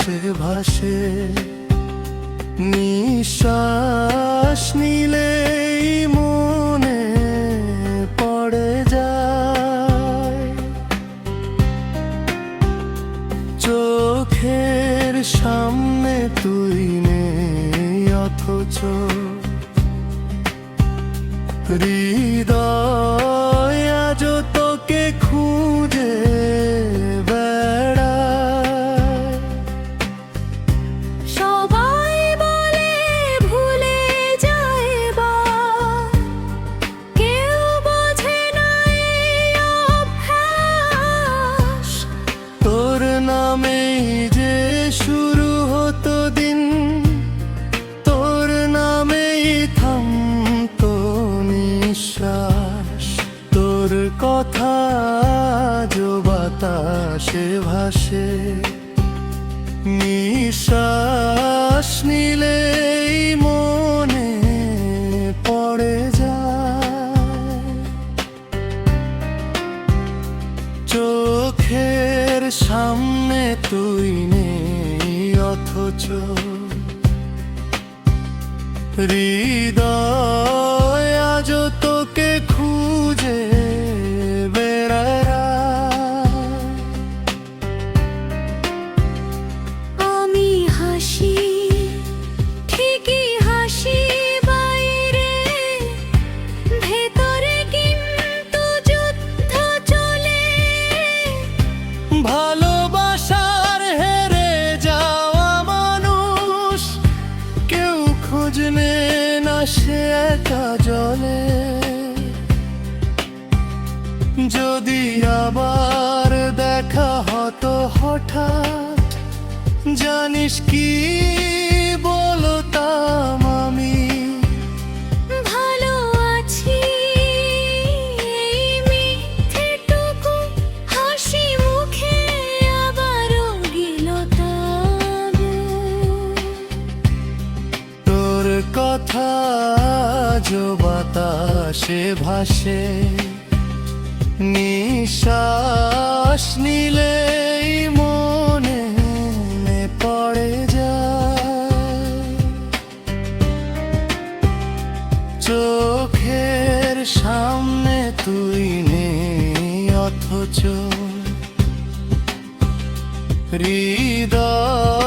বাতাসে ভাসে। নিঃশ্বাস নিলেই মনে পড়ে যায়, চোখের সামনে তুই নেই অথচ হৃদয় আজ তোকে খুঁজে বেড়ায়। সবাই বলে ভুলে যায় বা কেউ বোঝে না এই অভ্যাস। তোর নামেই যে শুরু হতো দিন, তোর নামেই থামতো নিঃশ্বাস। তোর কথা আজ বাতাসে ভাসে। নিঃশ্বাস নিলেই মনে পড়ে যায়, চোখের সামনে তুই নেই অথচ হৃদয় আজ তোকে খুঁজে বেড়ায়। আমি হাসি, ঠিকই হাসি বাইরে, ভেতরে কিন্তু যুদ্ধ চলে। ভালোবাসার হেরে যাওয়া মানুষ কেউ খোঁজ নে না, সে একা জলে। যদি আবার দেখা হতো হঠাৎ, জানিস কি বলতাম আমি? ভালো আছি এই মিথ্যেটুকু হাসি মুখে আবারও গেল তবে। তোর কথা আজ বাতাসে ভাসে। নিঃশ্বাস নিলেই মনে পড়ে যায়, চোখের সামনে তুই নেই অথচ হৃদয়